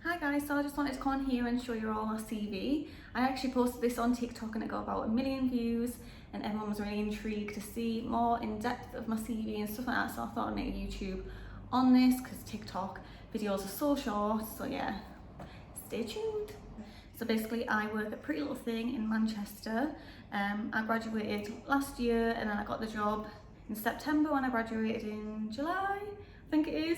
Hi guys, so I just wanted to come on here and show you all my CV. I actually posted this on TikTok and it got about 1 million views and everyone was really intrigued to see more in depth of my CV and stuff like that, so I thought I'd make a YouTube on this because TikTok videos are so short, so yeah, stay tuned. So basically I work at Pretty Little Thing in Manchester. I graduated last year and then I got the job in September when I graduated in July, I think it is.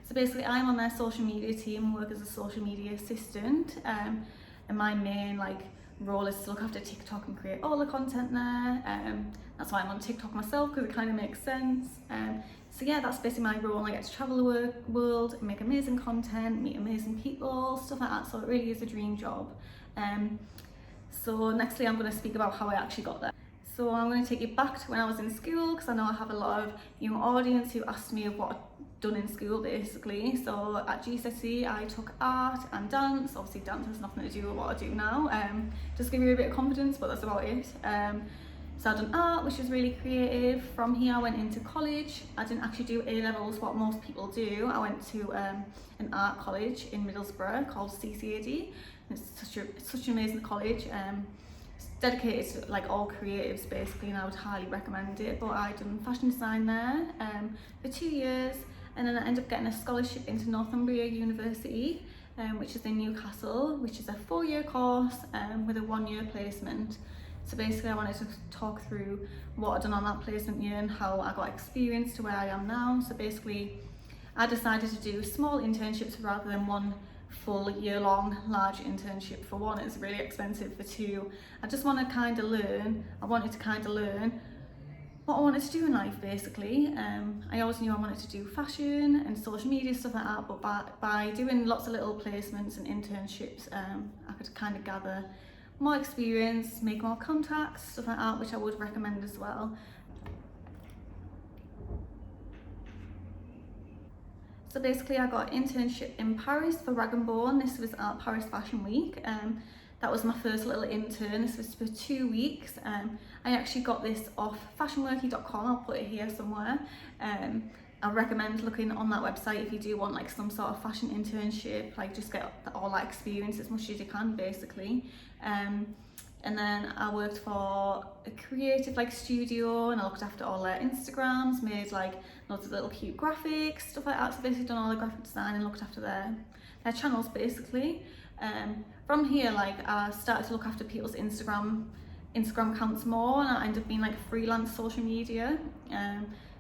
So basically I'm on their social media team, work as a social media assistant, and my main role is to look after TikTok and create all the content there. That's why I'm on TikTok myself, because it kind of makes sense. So yeah, that's basically my role. I get to travel the world, make amazing content, meet amazing people, stuff like that, so it really is a dream job. So nextly I'm going to speak about how I actually got there. So I'm going to take you back to when I was in school, because I know I have a lot of young audience who asked me what I've done in school basically. So at GCSE I took art and dance. Obviously dance has nothing to do with what I do now, just give you a bit of confidence, but that's about it. So I've done art, which was really creative. From here I went into college. I didn't actually do A-levels, what most people do. I went to an art college in Middlesbrough called CCAD. It's such an amazing college. It's dedicated to all creatives basically, and I would highly recommend it. But I done fashion design there for 2 years, and then I ended up getting a scholarship into Northumbria University, which is in Newcastle, which is a 4-year course with a 1-year placement. So basically I wanted to talk through what I've done on that placement year and how I got experience to where I am now. So basically I decided to do small internships rather than one full year-long large internship. For one, it's really expensive. For two, I just want to kind of learn. I wanted to kind of learn what I wanted to do in life basically. I always knew I wanted to do fashion and social media, stuff like that, but by doing lots of little placements and internships, I could kind of gather more experience, make more contacts, stuff like that, which I would recommend as well. So basically I got an internship in Paris for Rag & Bone. This was at Paris Fashion Week. That was my first little intern. This was for 2 weeks. I actually got this off fashionworky.com. I'll put it here somewhere. I recommend looking on that website if you do want some sort of fashion internship, just get all that experience as much as you can basically. And then I worked for a creative studio, and I looked after all their Instagrams, made lots of little cute graphics, stuff like that. So basically done all the graphic design and looked after their channels basically. From here I started to look after people's Instagram accounts more, and I ended up being freelance social media.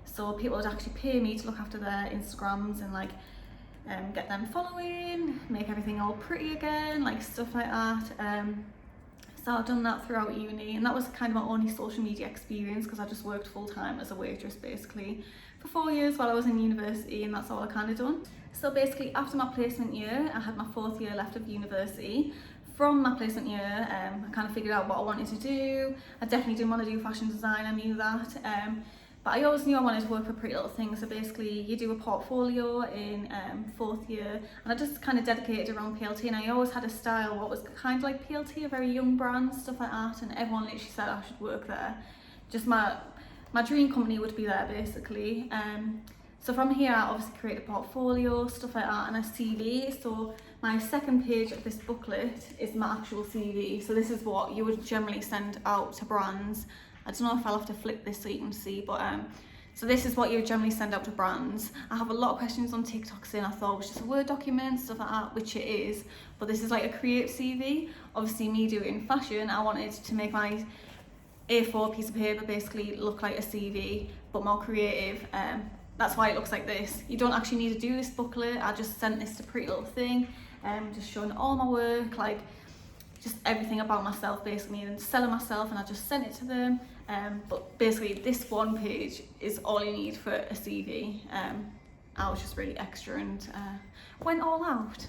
So people would actually pay me to look after their Instagrams and get them following, make everything all pretty again, stuff like that. So I've done that throughout uni, and that was kind of my only social media experience because I just worked full-time as a waitress basically for 4 years while I was in university, and that's all I kind of done. So basically after my placement year, I had my 4th year left of university. From my placement year, I kind of figured out what I wanted to do. I definitely didn't want to do fashion design, I knew that. But I always knew I wanted to work for Pretty Little Thing. So basically you do a portfolio in 4th year, and I just kind of dedicated around PLT, and I always had a style what was kind of like PLT, a very young brand, stuff like that, and everyone literally said I should work there. Just my dream company would be there basically. So from here I obviously created a portfolio, stuff like that, and a CV. So my second page of this booklet is my actual CV. So this is what you would generally send out to brands. I don't know if I'll have to flip this so you can see, but so this is what you would generally send out to brands. I have a lot of questions on TikTok saying I thought it was just a Word document, stuff like that, which it is, but this is a creative CV. Obviously me doing fashion, I wanted to make my A4 piece of paper basically look like a CV, but more creative. That's why it looks like this. You don't actually need to do this booklet. I just sent this to Pretty Little Thing, just showing all my work, just everything about myself basically, and selling myself, and I just sent it to them. But basically this one page is all you need for a CV. I was just really extra and went all out.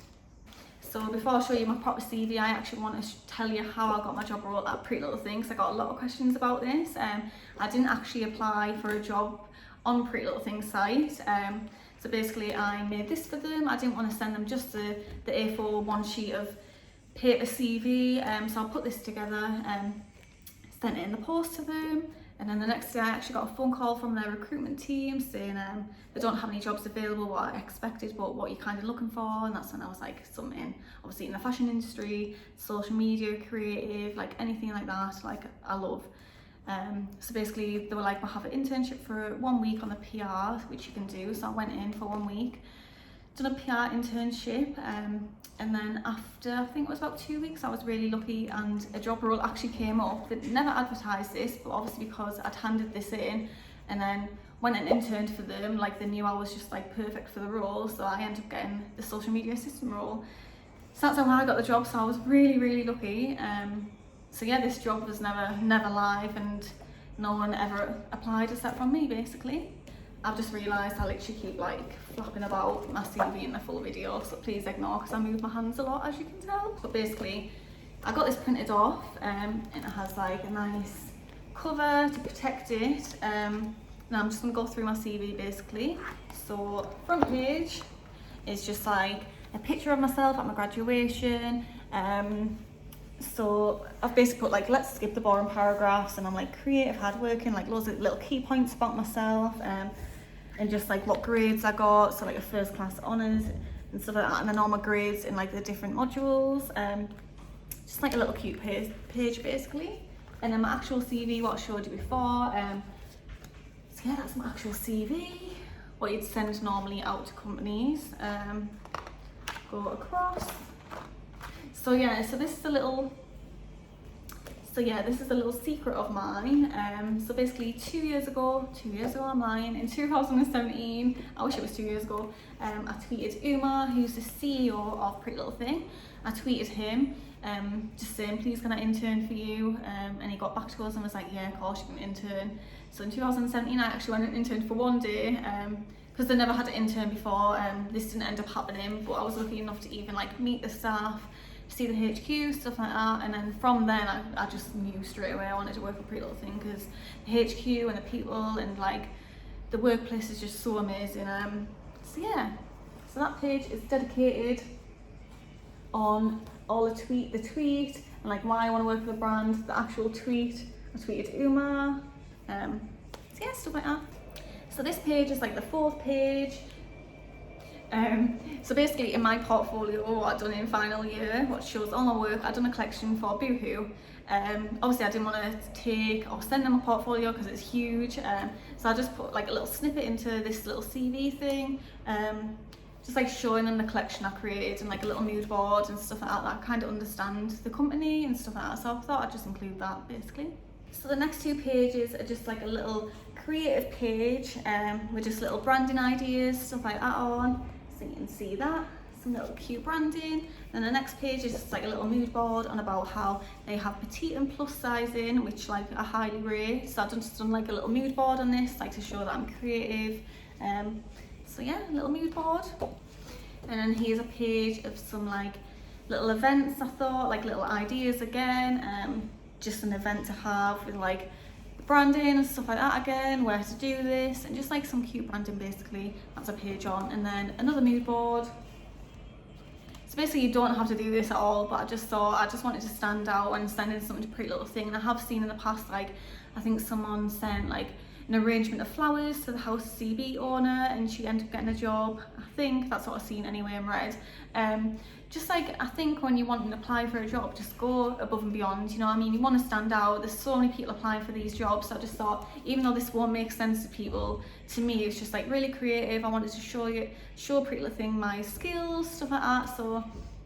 So before I show you my proper CV, I actually want to tell you how I got my job role at Pretty Little Thing, because I got a lot of questions about this. I didn't actually apply for a job on Pretty Little Thing's site. So basically I made this for them. I didn't want to send them just the A4 one sheet of paper CV, so I'll put this together, sent it in the post to them, And then the next day I actually got a phone call from their recruitment team saying they don't have any jobs available, what I expected, but what you're kind of looking for. And that's when I was like, something obviously in the fashion industry, social media, creative, like anything like that, like I love. So basically they were like, we'll have an internship for 1 week on the PR, which you can do. So I went in for 1 week, done a PR internship, and then after I think it was about 2 weeks I was really lucky and a job role actually came up. They never advertised this, but obviously because I'd handed this in and then went and interned for them, like they knew I was just like perfect for the role, so I ended up getting the social media assistant role. So that's how I got the job, so I was really lucky. So yeah, this job was never live and no one ever applied except from me basically. I've just realised I literally keep like flapping about my CV in the full video, so please ignore because I move my hands a lot, as you can tell. But basically, I got this printed off and it has like a nice cover to protect it. Now I'm just going to go through my CV basically. So front page is just like a picture of myself at my graduation. So I've basically put like, let's skip the boring paragraphs, and I'm like creative, hardworking, like loads of little key points about myself. And just like what grades I got, so like a first class honours and stuff like that, and then all my grades in like the different modules, just like a little cute page basically. And then my actual CV, what I showed you before, so yeah, that's my actual CV, what you'd send normally out to companies. Go across. So yeah, so this is a little secret of mine. So basically 2 years ago I'm lying, in 2017, I wish it was 2 years ago, I tweeted Umar, who's the CEO of Pretty Little Thing. I tweeted him, just saying, please can I intern for you? And he got back to us and was like, yeah, of course you can intern. So in 2017 I actually went and interned for 1 day, because they never had an intern before. This didn't end up happening, but I was lucky enough to even like meet the staff, see the HQ, stuff like that, and then from then I just knew straight away I wanted to work for Pretty Little Thing, because the HQ and the people and like the workplace is just so amazing. So yeah, so that page is dedicated on all the tweet and like why I want to work for the brand. The actual tweet, I tweeted Umar, so yeah, stuff like that. So this page is like the 4th page. So basically in my portfolio, what I've done in final year, what shows all my work, I've done a collection for Boohoo. Obviously I didn't want to take or send them a portfolio because it's huge, so I just put like a little snippet into this little CV thing, just like showing them the collection I created and like a little mood board and stuff like that, that I kind of understand the company and stuff like that, so I thought I'd just include that basically. So the next 2 pages are just like a little creative page with just little branding ideas, stuff like that on. So you can see that, some little cute branding. Then the next page is just like a little mood board on about how they have petite and plus sizing, which like I highly rate. So I've just done like a little mood board on this, like to show that I'm creative. So yeah, a little mood board. And then here's a page of some like little events I thought, like little ideas again. Just an event to have with like branding and stuff like that again, where to do this, and just like some cute branding basically. That's a page on. And then another mood board. So basically you don't have to do this at all, but I just thought I just wanted to stand out when sending something to Pretty Little Thing. And I have seen in the past, like I think someone sent like an arrangement of flowers to the House CB owner and she ended up getting a job. I think that's what I've seen anyway and read. Just like, I think when you want to apply for a job, just go above and beyond, you know what I mean? You want to stand out. There's so many people applying for these jobs, so I just thought, even though this won't make sense to people, to me it's just like really creative. I wanted to show Pretty Little Thing my skills, stuff like that. So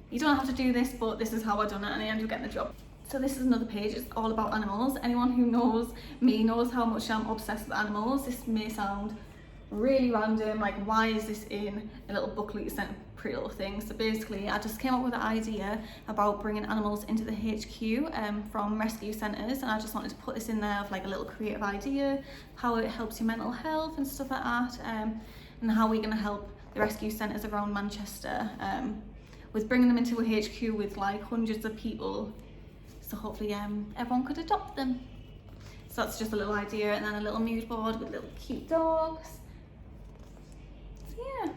you don't have to do this, but this is how I done it and I ended up getting the job. So this is another page, it's all about animals. Anyone who knows me knows how much I'm obsessed with animals. This may sound really random, like why is this in a little booklet you sent Pretty Little Thing? So basically I just came up with an idea about bringing animals into the HQ from rescue centres, and I just wanted to put this in there of like a little creative idea, how it helps your mental health and stuff like that, and how we're going to help the rescue centres around Manchester with bringing them into a HQ with like hundreds of people. So hopefully everyone could adopt them. So that's just a little idea, and then a little mood board with little cute dogs. So yeah.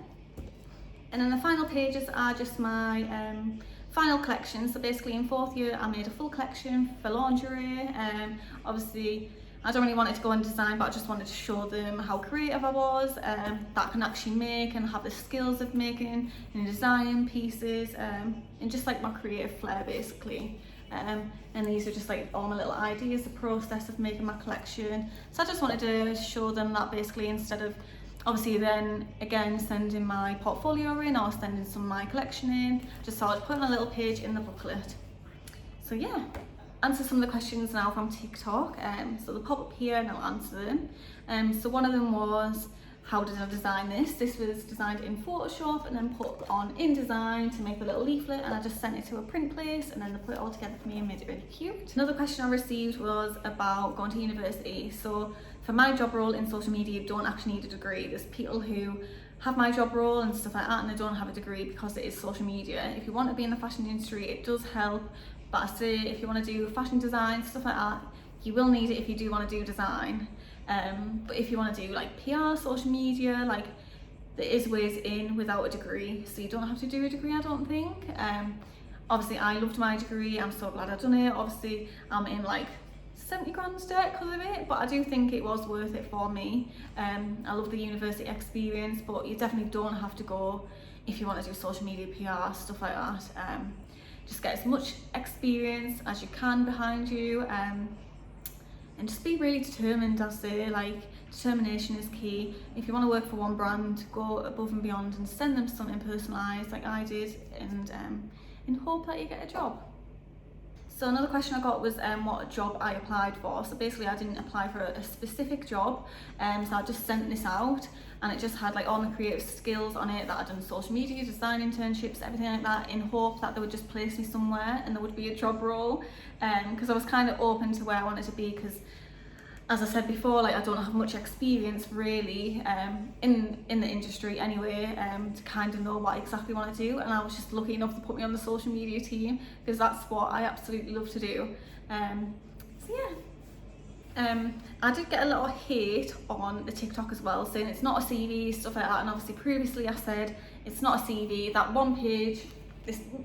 And then the final pages are just my final collection. So basically in 4th year I made a full collection for lingerie. Obviously I don't really want it to go on design, but I just wanted to show them how creative I was, that I can actually make and have the skills of making and designing pieces, and just like my creative flair basically. And these are just like all my little ideas, the process of making my collection. So I just wanted to show them that basically, instead of obviously then again sending my portfolio in or sending some of my collection in, just thought I'd put on a little page in the booklet. So yeah, answer some of the questions now from TikTok. So they'll pop up here and I'll answer them. So one of them was, how did I design this? This was designed in Photoshop and then put on InDesign to make the little leaflet, and I just sent it to a print place and then they put it all together for me and made it really cute. Another question I received was about going to university. So for my job role in social media, you don't actually need a degree. There's people who have my job role and stuff like that and they don't have a degree because it is social media. If you want to be in the fashion industry, it does help, but I say if you want to do fashion design, stuff like that, you will need it if you do want to do design. But if you want to do like PR, social media, like there is ways in without a degree, so you don't have to do a degree, I don't think. Obviously I loved my degree, I'm so glad I've done it. Obviously I'm in like 70 grand debt because of it, but I do think it was worth it for me. I love the university experience, but you definitely don't have to go if you want to do social media, PR, stuff like that. Just get as much experience as you can behind you, and just be really determined. I say, like, determination is key. If you want to work for one brand, go above and beyond and send them something personalised like I did, and in hope that you get a job. So another question I got was what job I applied for. So basically I didn't apply for a specific job, so I just sent this out and it just had like all my creative skills on it, that I'd done social media, design internships, everything like that, in hope that they would just place me somewhere and there would be a job role, because I was kind of open to where I wanted to be, because as I said before, like I don't have much experience really in the industry anyway, to kind of know what I exactly want to do, and I was just lucky enough to put me on the social media team because that's what I absolutely love to do. So yeah, I did get a lot of hate on the TikTok as well, saying it's not a CV, stuff like that, and obviously previously I said it's not a CV, that one page,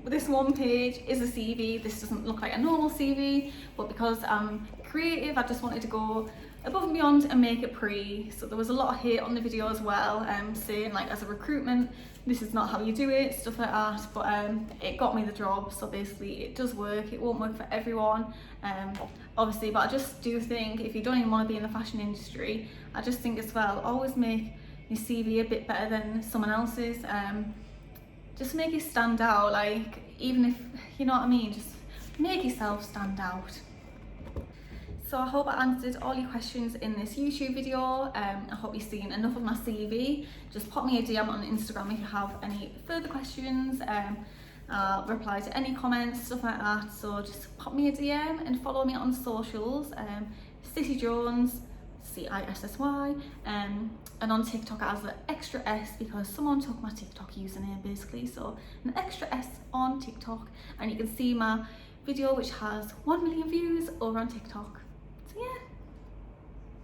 this one page is a CV, this doesn't look like a normal CV, but because I'm creative I just wanted to go above and beyond and make it pretty. So there was a lot of hate on the video as well, saying like as a recruitment this is not how you do it, stuff like that, but it got me the job. So basically it does work, it won't work for everyone, obviously, but I just do think if you don't even want to be in the fashion industry, I just think as well, always make your CV a bit better than someone else's. Just make it stand out, like, even if, you know what I mean, just make yourself stand out. So I hope I answered all your questions in this YouTube video. I hope you've seen enough of my CV. Just pop me a DM on Instagram if you have any further questions. I'll reply to any comments, stuff like that. So just pop me a DM and follow me on socials. Cissy Jones, CISSY, and on TikTok as an extra S because someone took my TikTok username basically, so an extra S on TikTok, and you can see my video which has 1 million views over on TikTok.